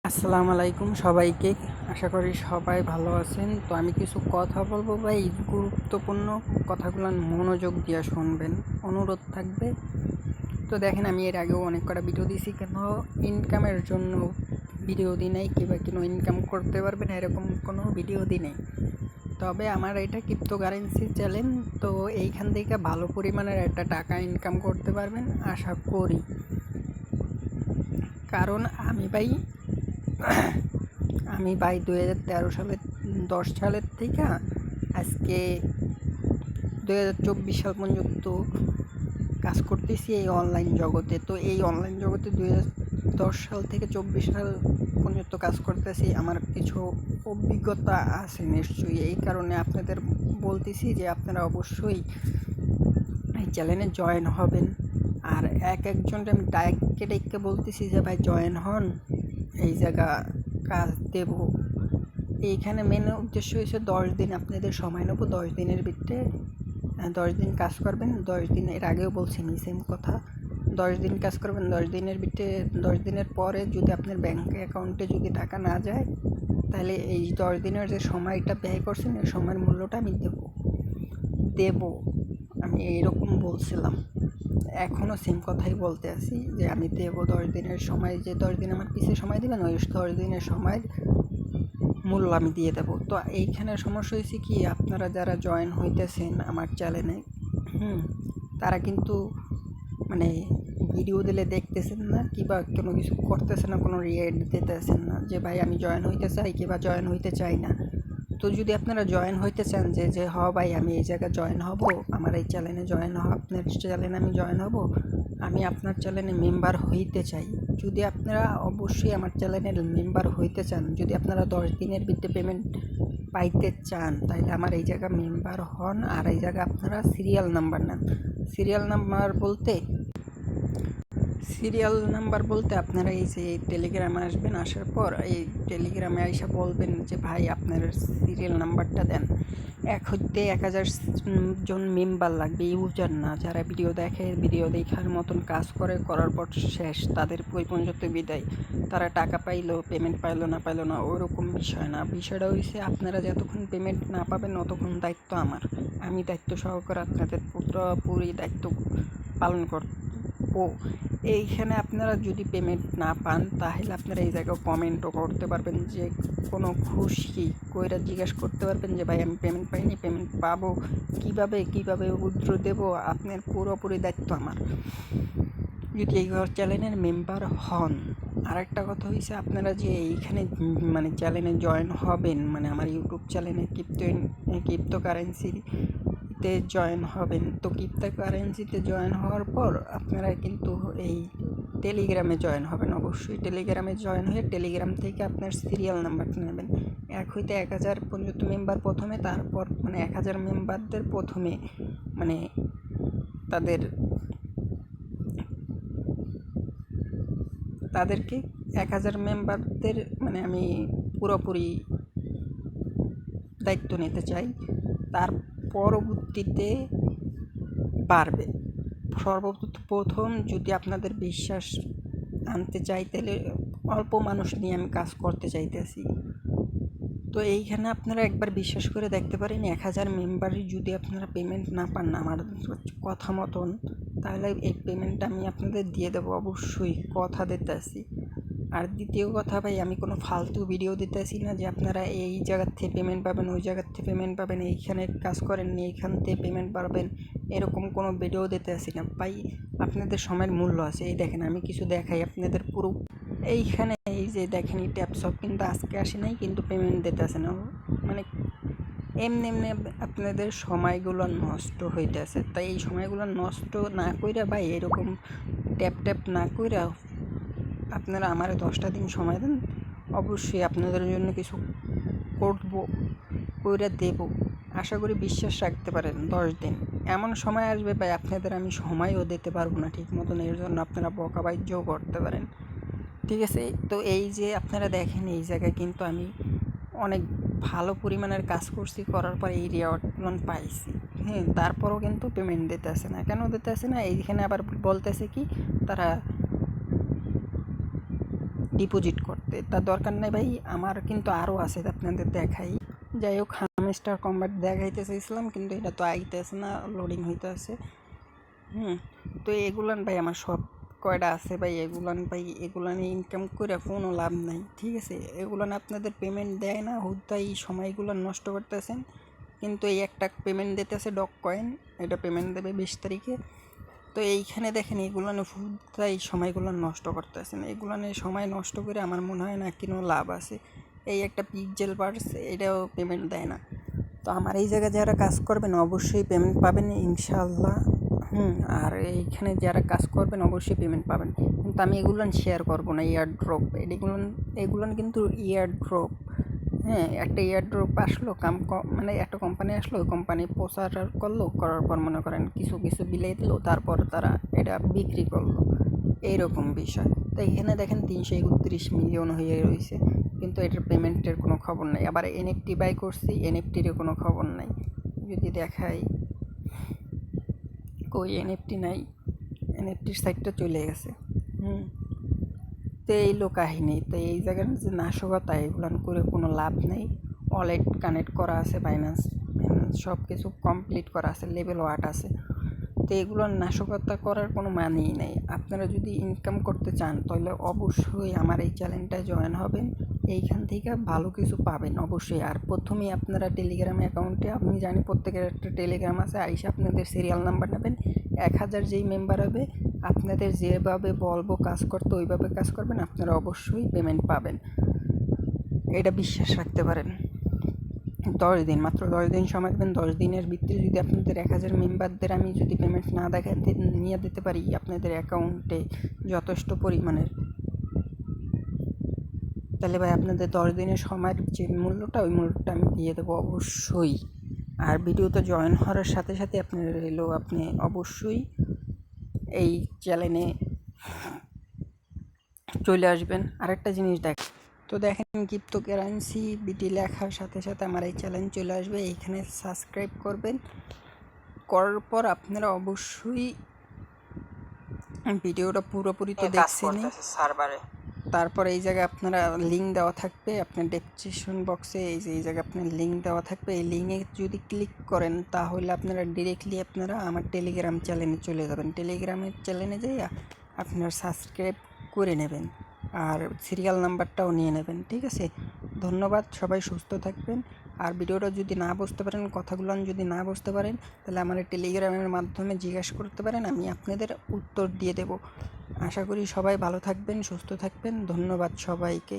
আসসালামু আলাইকুম সবাইকে। আশা করি সবাই ভালো আছেন। তো আমি কিছু কথা বলবো ভাই, গুরুত্বপূর্ণ কথাগুলো মনোযোগ দিয়ে শুনবেন, অনুরোধ থাকবে। তো দেখেন, আমি এর আগেও অনেক কটা ভিডিও দিয়েছি, কেন ইনকামের জন্য ভিডিও দিই নাই, কিংবা কেন ইনকাম করতে পারবেন এরকম কোনো ভিডিও দিই নাই। তবে আমার এটা ক্রিপ্টোকারেন্সি চ্যানেল, তো এইখান থেকে ভালো পরিমাণের একটা টাকা ইনকাম করতে পারবেন আশা করি। কারণ আমি ভাই 2013 সালের 10 সালের থেকে আজকে 2024 সাল পর্যন্ত কাজ করতেছি এই অনলাইন জগতে। তো এই অনলাইন জগতে 2010 সাল থেকে 24 সাল পর্যন্ত কাজ করতেছি। আমার কিছু অভিজ্ঞতা আছে নিশ্চয়ই, এই কারণে আপনাদের বলতেছি যে আপনারা অবশ্যই এই চ্যানেলে জয়েন হবেন। আর একজনকে আমি ডাইরেক্টকে বলতেছি যে ভাই জয়েন হন, এই জায়গা কাজ দেব। এইখানে মেন উদ্দেশ্য হচ্ছে 10 দিন আপনাদের সময় নেব। 10 দিনের ভিতরে 10 দিন কাজ করবেন। 10 দিন, এর আগেও বলছি সেম কথা, 10 দিন কাজ করবেন। 10 দিনের ভিতরে 10 দিনের পরে যদি আপনার ব্যাঙ্ক অ্যাকাউন্টে যদি টাকা না যায়, তাহলে এই 10 দিনের যে সময়টা ব্যয় করছেন এই সময়ের মূল্যটা আমি দেব। আমি এইরকম বলছিলাম, এখনও সেম কথাই বলতে আছি যে আমি দেবো 10 দিনের সময়। যে 10 দিন আমার পিছিয়ে সময় দেবেন, ওই 10 দিনের সময় মূল্য আমি দিয়ে দেবো। তো এইখানে সমস্যা হয়েছে কি, আপনারা যারা জয়েন হইতেছেন আমার চ্যানেলে, তারা কিন্তু মানে ভিডিও দিলে দেখতেছেন না, কিংবা কোনো কিছু করতেছেন না, কোনো রিয়েক্ট দিতেছেন না যে ভাই আমি জয়েন হইতে চাই কিংবা জয়েন হইতে চাই না। তো যদি আপনারা জয়েন হইতে চান যে ভাই আমি এই জায়গায় জয়েন হব, আমার এই চ্যানেলে জয়েন হব, আপনার চ্যানেলে আমি জয়েন হব, আমি আপনার চ্যানেলে মেম্বার হইতে চাই। যদি আপনারা অবশ্যই আমার চ্যানেলের মেম্বার হইতে চান, যদি আপনারা 10 দিনের ভিতরে পেমেন্ট পাইতে চান, তাহলে আমার এই জায়গা মেম্বার হন। আর এই জায়গা আপনারা সিরিয়াল নাম্বার নেন। সিরিয়াল নাম্বার বলতে আপনারা এই যে টেলিগ্রামে আসবেন, আসার পর এই টেলিগ্রামে আইসা বলবেন যে ভাই আপনার সিরিয়াল নাম্বারটা দেন। 1000 জন মেম্বার লাগবে, ইউজার না, যারা ভিডিও দেখে, ভিডিও দেখার মতন কাজ করার পর শেষ, তাদের ওই পর্যন্ত বিদায়। তারা টাকা পাইলো, পেমেন্ট পাইলো না পাইলো না ওরকম বিষয় না। বিষয়টা হয়েছে আপনারা যতক্ষণ পেমেন্ট না পাবেন ততক্ষণ দায়িত্ব আমার। আমি দায়িত্ব সহকারে আপনাদের পুরোপুরি দায়িত্ব পালন করব। এইখানে আপনারা যদি পেমেন্ট না পান, তাহলে আপনারা এই জায়গায় কমেন্টও করতে পারবেন, যে কোনো খুশি কইরা জিজ্ঞেস করতে পারবেন যে ভাই আমি পেমেন্ট পাইনি, পেমেন্ট পাবো কিভাবে উইথড্র দেবো, আপনার পুরোপুরি দায়িত্ব আমার, যদি এই চ্যানেলের মেম্বার হন। আরেকটা কথা হয়েছে, আপনারা যে এইখানে মানে চ্যানেলে জয়েন হবেন, মানে আমার ইউটিউব চ্যানেলে ক্রিপ্টোকারেন্সিতে জয়েন হবেন। তো ক্রিপ্টোকারেন্সিতে জয়েন হওয়ার পর আপনারা কিন্তু এই টেলিগ্রামে জয়েন হবেন। অবশ্যই টেলিগ্রামে জয়েন হয়ে টেলিগ্রাম থেকে আপনার সিরিয়াল নাম্বারটা নেবেন। 1 হইতে 1000 পর্যন্ত মেম্বার প্রথমে, তারপর মানে 1000 মেম্বারদের প্রথমে মানে তাদেরকে 1000 মেম্বারদের মানে আমি পুরোপুরি দায়িত্ব নিতে চাই। তার পরবর্তীতে বাড়বে। সর্বপ্রথম যদি আপনাদের বিশ্বাস আনতে চাই, তাহলে অল্প মানুষ নিয়ে আমি কাজ করতে চাইতেছি। তো এইখানে আপনারা একবার বিশ্বাস করে দেখতে পারেন, 1000 মেম্বারই যদি আপনারা পেমেন্ট না পান আমার কথা মতন, তাহলে এই পেমেন্টটা আমি আপনাদের দিয়ে দেবো, অবশ্যই কথা দিতেছি। আর দ্বিতীয় কথা ভাই, আমি কোনো ফালতু ভিডিও দিতেছি না যে আপনারা এই জায়গার থেকে পেমেন্ট পাবেন, ওই জায়গার থেকে পেমেন্ট পাবেন, এইখানে কাজ করেননি এইখান থেকে পেমেন্ট পাবেন, এরকম কোনো ভিডিও দিতেছি না ভাই। আপনাদের সময়ের মূল্য আছে। এই দেখেন, আমি কিছু দেখাই আপনাদের পুরো। এইখানে এই যে দেখেন, এই ট্যাপ সব কিন্তু আজকে আসে নাই, কিন্তু পেমেন্ট দিতেছে না, মানে এমনি আপনাদের সময়গুলো নষ্ট হইতেছে। তাই এই সময়গুলো নষ্ট না কইরা ভাই, এরকম ট্যাপ না কইরা আপনারা আমার 10টা দিন সময় দেন, অবশ্যই আপনাদের জন্য কিছু কইরা দেব। আশা করি বিশ্বাস রাখতে পারেন। 10 দিন এমন সময় আসবে ভাই, আপনাদের আমি সময়ও দিতে পারবো না ঠিক মতন, এর জন্য আপনারা বকাবাজ্যও করতে পারেন, ঠিক আছে? তো এই যে আপনারা দেখেন, এই জায়গায় কিন্তু আমি অনেক ভালো পরিমাণের কাজ করছি, করার পর এই রিওয়ার্ডগুলো পাইছি। তারপরও কিন্তু পেমেন্ট দিতেছে না। কেন দিতেছে না? এইখানে আবার বলতেছে কি, তারা ডিপোজিট করতে। তার দরকার নেই ভাই, আমার কিন্তু আরও আছে, আপনাদের দেখাই। যাই হোক, হামস্টার কম্বাট দেখাইতে চাইছিলাম, কিন্তু এটা তো আইতেছে না, লোডিং হইতেছে। তো এগুলান ভাই আমার সব কয়টা আছে ভাই, এগুলান ভাই, এগুলান ইনকাম করে কোনো লাভ নাই, ঠিক আছে। এগুলান আপনাদের পেমেন্ট দেয় না, হুদাই সময়গুলো নষ্ট করতেছেন। কিন্তু এই একটা পেমেন্ট দিতেছে ডক কয়েন, এটা পেমেন্ট দেবে 20 তারিখে। তো এইখানে দেখেন এগুলানে হুদাই সময়গুলো নষ্ট করতেছেন। এগুলানে সময় নষ্ট করে আমার মনে হয় না কোনো লাভ আছে। এই একটা পিক্সেল পার্স, এটাও পেমেন্ট দেয় না। তো আমার এই জায়গায় যারা কাজ করবেন অবশ্যই পেমেন্ট পাবেন ইনশাআল্লাহ। আর এইখানে যারা কাজ করবেন অবশ্যই পেমেন্ট পাবেন। কিন্তু আমি এগুলো শেয়ার করবো না, ইয়ার ড্রপ, এগুলো কিন্তু ইয়ার ড্রপ। একটা ইয়ার ড্রপ আসলো, মানে একটা কোম্পানি আসলো, ওই কোম্পানি প্রচার করলো, করার পর মনে করেন কিছু কিছু বিলাই দিল, তারপর তারা এটা বিক্রি করলো, এইরকম বিষয়। তো এখানে দেখেন 331 মিলিয়ন হয়ে রয়েছে, কিন্তু এটার পেমেন্টের কোনো খবর নাই। আবার এনএফটি বাই করছি, এনএফটিরও কোনো খবর নাই। যদি দেখাই, কই এনএফটি নাই, এনএফটির সাইডটা চলে গেছে। তো এই কাহিনী। তো এই জায়গার যে নাশকতা, এগুলো করে কোনো লাভ নেই। ওয়ালেট কানেক্ট করা আছে, বাইন্যান্স সব কিছু কমপ্লিট করা আছে, লেভেল 8 আছে। তো এগুলোর নাশকতা করার কোনো মানেই নেই। আপনারা যদি ইনকাম করতে চান তাহলে অবশ্যই আমার এই চ্যানেলটায় জয়েন হবেন, এইখান থেকে ভালো কিছু পাবেন অবশ্যই। আর প্রথমেই আপনারা টেলিগ্রাম অ্যাকাউন্টে, আমি জানি প্রত্যেকের একটা টেলিগ্রাম আছে, আইসা আপনাদের সিরিয়াল নাম্বার নেবেন। 1000 যেই মেম্বার হবে, আপনাদের যেভাবে বলবো কাজ করতে ওইভাবে কাজ করবেন, আপনারা অবশ্যই পেমেন্ট পাবেন, এটা বিশ্বাস রাখতে পারেন। 10 দিন, মাত্র 10 দিন সময় দেবেন। 10 দিনের ভিতরে যদি আপনাদের 1000 মেম্বারদের আমি যদি পেমেন্ট না দেখাতে নিয়ে দিতে পারি আপনাদের অ্যাকাউন্টে যথেষ্ট পরিমাণের, তাহলে ভাই আপনাদের 10 দিনের সময়ের যে মূল্যটা, ওই মূল্যটা আমি দিয়ে দেবো অবশ্যই। আর ভিডিওতে জয়েন হওয়ার সাথে সাথে আপনার আপনি অবশ্যই এই চ্যানেলে চলে আসবেন। আরেকটা জিনিস তো দেখেন, ক্রিপ্টোকারেন্সি বিটি লেখার সাথে সাথে আমার এই চ্যানেল চলে আসবে, এইখানে সাবস্ক্রাইব করবেন। করার পর আপনারা অবশ্যই ভিডিওটা পুরোপুরি তো দেখছেনই, তারপর এই জায়গায় আপনারা লিঙ্ক দেওয়া থাকবে, আপনার ডেসক্রিপশন বক্সে এই জায়গায় আপনার লিঙ্ক দেওয়া থাকবে। এই লিঙ্কে যদি ক্লিক করেন তাহলে আপনারা ডিরেক্টলি আপনারা আমার টেলিগ্রাম চ্যানেলে চলে যাবেন। টেলিগ্রামের চ্যানেলে যেয়ে আপনারা সাবস্ক্রাইব করে নেবেন, আর সিরিয়াল নাম্বারটাও নিয়ে নেবেন, ঠিক আছে। ধন্যবাদ, সবাই সুস্থ থাকবেন। আর ভিডিওটা যদি না বুঝতে পারেন, কথাগুলো যদি না বুঝতে পারেন, তাহলে আমার টেলিগ্রামের মাধ্যমে জিজ্ঞাসা করতে পারেন, আমি আপনাদের উত্তর দিয়ে দেব। আশা করি সবাই ভালো থাকবেন, সুস্থ থাকবেন। ধন্যবাদ সবাইকে।